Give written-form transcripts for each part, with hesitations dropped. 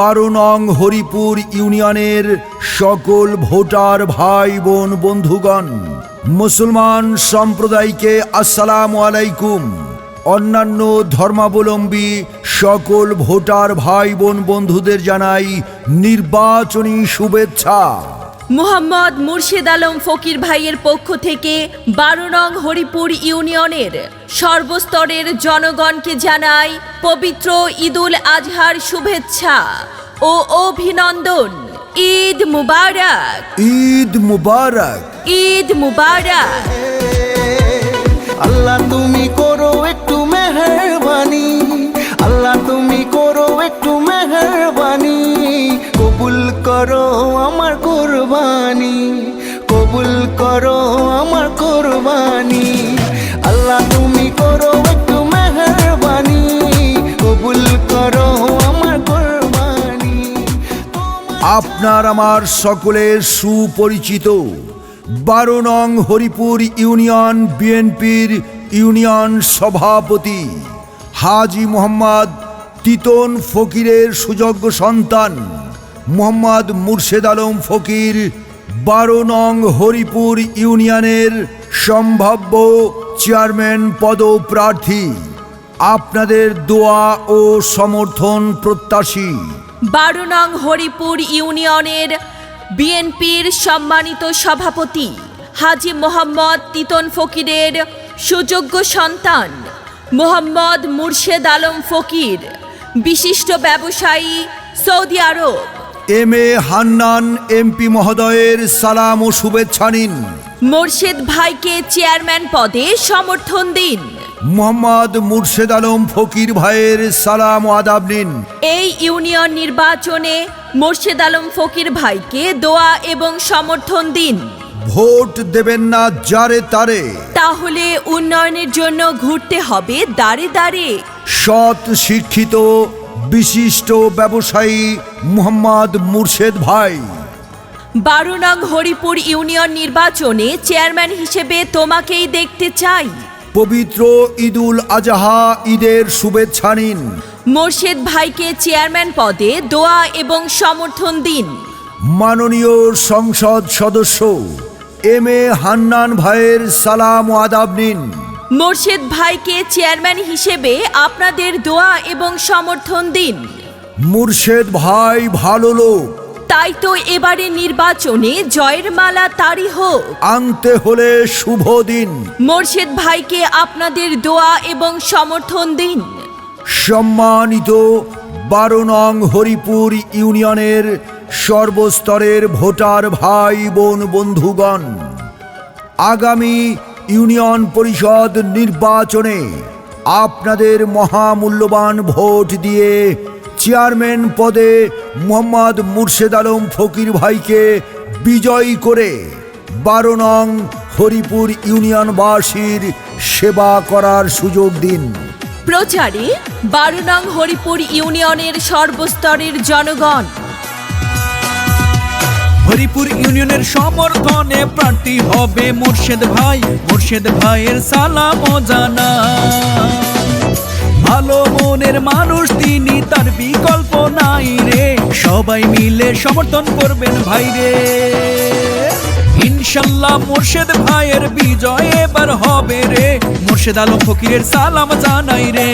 12 নং হরিপুর ইউনিয়নের সকল ভোটার ভাই বোন বন্ধুগণ, মুসলমান সম্প্রদায়কে আসসালামু আলাইকুম। অন্যান্য ধর্মাবলম্বী সকল ভোটার ভাই বোন বন্ধুদের জানাই নির্বাচনী শুভেচ্ছা। মোহাম্মদ মুর্শেদ আলম ফকির ভাইয়ের পক্ষ থেকে 12 নং হরিপুর ইউনিয়নের সর্বস্তরের জনগণকে জানাই পবিত্র ঈদুল আজহার শুভেচ্ছা ও অভিনন্দন। ঈদ মুবারক, ঈদ মুবারক, ঈদ মুবারক। আল্লাহ তুমি করো একটু মেহেরবানি, আল্লাহ তুমি করো একটু মেহেরবানি, কবুল করো আমার কুরবানি, কবুল করো আমার কুরবানি। আল্লাহ তুমি করো একটু মেহেরবানি, কবুল করো আমার কুরবানি। আপনার আমার সকলের সুপরিচিত 12 নং হরিপুর ইউনিয়ন বিএনপির ইউনিয়ন সভাপতি হাজী মোহাম্মদ তিতন ফকিরের সুযোগ্য সন্তান মোহাম্মদ মুর্শেদ আলম ফকির 12 নং হরিপুর ইউনিয়নের সম্ভাব্য চেয়ারম্যান পদপ্রার্থী। আপনাদের দোয়া ও সমর্থন প্রত্যাশী। 12 নং হরিপুর ইউনিয়নের বিএনপির সম্মানিত সভাপতি হাজী মোহাম্মদ তিতন ফকিরের সুযোগ্য সন্তান মোহাম্মদ মুর্শেদ আলম ফকির, বিশিষ্ট ব্যবসায়ী, Saudi Arab. M A Hannan MP মহোদয়ের সালাম ও শুভেচ্ছা নিন। মুর্শেদ ভাইকে চেয়ারম্যান পদে সমর্থন দিন। মোহাম্মদ মুর্শেদ আলম ফকির ভাইয়ের সালাম ও আদাব নিন। এই ইউনিয়ন নির্বাচনে মুর্শেদ আলম ফকির ভাইকে দোয়া এবং সমর্থন দিন। ভোট দেবেন না যারে তারে, তাহলে উন্নয়নের জন্য ঘুরতে হবে দাঁড়ে দাঁড়ে। সৎ শিক্ষিত বিশিষ্ট ব্যবসায়ী মোহাম্মদ মুর্শেদ ভাই। 12 নং হরিপুর ইউনিয়ন নির্বাচনে চেয়ারম্যান হিসেবে তোমাকেই দেখতে চাই। পবিত্র ঈদুল আজহা ঈদের শুভেচ্ছা নিন। মুর্শেদ ভাইকে চেয়ারম্যান পদে দোয়া এবং সমর্থন দিন। মাননীয় সংসদ সদস্য এম এ হান্নান ভাইয়ের সালাম ও আদাব নিন। মুর্শেদ ভাইকে চেয়ারম্যান হিসেবে আপনাদের দোয়া এবং সমর্থন দিন। মুর্শেদ ভাই ভালো লোক, তাই তো এবারে নির্বাচনে জয়ের মালা তারই হোক। আনতে হলে শুভ দিন। মুর্শেদ ভাইকে আপনাদের দোয়া এবং সমর্থন দিন। সম্মানিত 12 নং হরিপুর ইউনিয়নের সর্বস্তরের ভোটার ভাই বোন বন্ধুগণ, আগামী ইউনিয়ন পরিষদ নির্বাচনে আপনাদের মহামূল্যবান ভোট দিয়ে চেয়ারম্যান পদে মোহাম্মদ মুর্শেদ আলম ফকির ভাইকে বিজয়ী করে 12 নং হরিপুর ইউনিয়নবাসীর সেবা করার সুযোগ দিন। প্রচারে 12 নং হরিপুর ইউনিয়নের সর্বস্তরের জনগণ। হরিপুর ইউনিয়নের সমর্থনে প্রার্থী হবে মুর্শেদ ভাই, মুর্শেদ ভাইয়ের সালাম ও জানা। ভালো মনের মানুষ তিনি, তার বিকল্প নাই রে, সবাই মিলে সমর্থন করবেন ভাই রে। ইনশাল্লাহ মুর্শেদ ভাইয়ের বিজয় এবার হবে রে, মুর্শেদ আলম ফকিরের সালাম জানাই রে।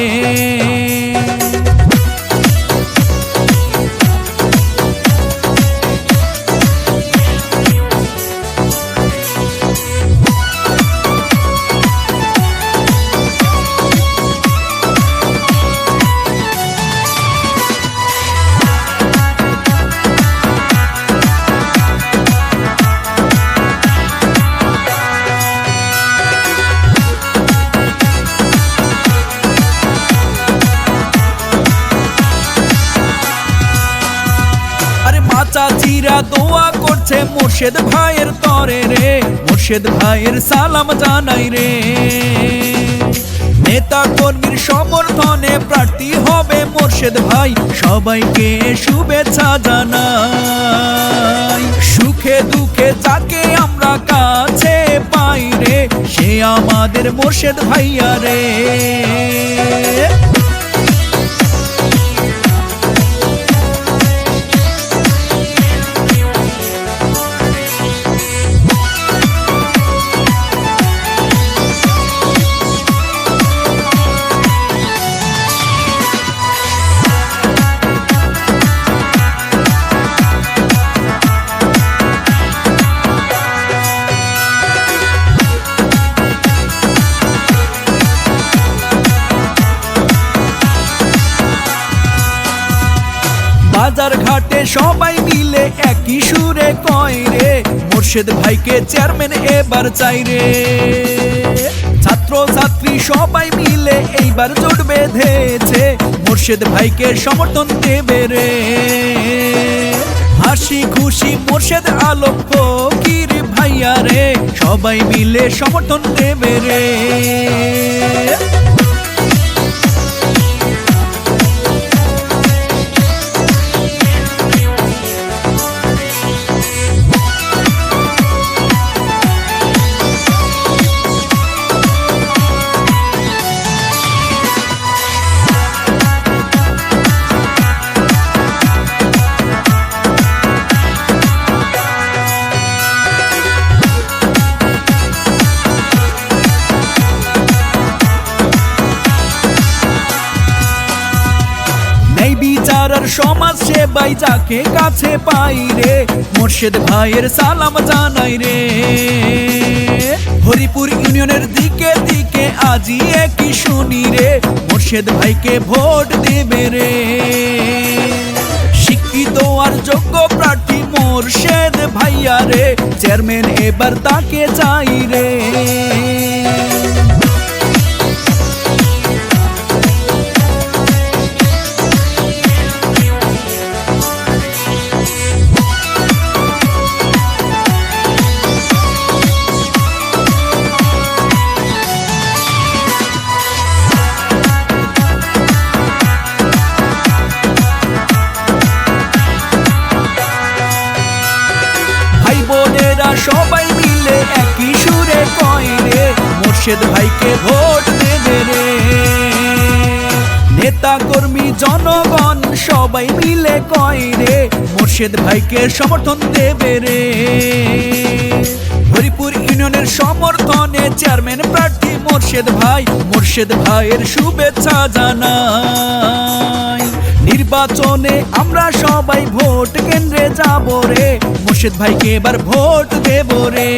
চাচিরা দোয়া করছে মুর্শেদ ভাইয়ের তরে রে, মুর্শেদ ভাইয়ের সালাম জানাই রে। নেতা কর্মীর সমর্থনে প্রার্থী হবে মুর্শেদ ভাই, সবাইকে শুভেচ্ছা জানাই। সুখে দুঃখে যাকে আমরা কাছে পাই রে, সে আমাদের মুর্শেদ ভাইয়া রে। বাজার ঘাটে সবাই মিলে একই সুরে কয় রে, মোর্শেদ ভাইকে চেয়ারম্যান এবার চাই রে। ছাত্র ছাত্রী সবাই মিলে এইবার জোট বেঁধেছে, মোর্শেদ ভাইকে সমর্থন দেবে রে। হাসি খুশি মোর্শেদ আলম ফকির ভাইয়া রে, সবাই মিলে সমর্থন দেবে রে। বিচার আর সমাজ সেবাই যাকে কাছে পাই রে, মোর্শেদ ভাইয়ের সালাম জানাই রে। হরিপুর ইউনিয়নের দিকে দিকে আজি একই শুনি রে, মোর্শেদ ভাইকে ভোট দেবে রে। শিক্ষিত আর যোগ্য প্রার্থী মোর্শেদ ভাইয়া রে, চেয়ারম্যান এবার তাকে চাই রে। সবাই মিলে একই সুরে কয় রে, মোর্শেদ ভাইকে ভোট দেবে রে। নেতা কর্মী জনগণ সবাই মিলে কয় রে, মোর্শেদ ভাইকে সমর্থন দেবে রে। হরিপুর ইউনিয়নের সমর্থনে চেয়ারম্যান প্রার্থী মোর্শেদ ভাই, মোর্শেদ ভাইয়ের শুভেচ্ছা জানাই। নির্বাচনে আমরা সবাই ভোট কেন্দ্রে যাব রে, মোর্শেদ ভাইকে এবার ভোট দেব রে।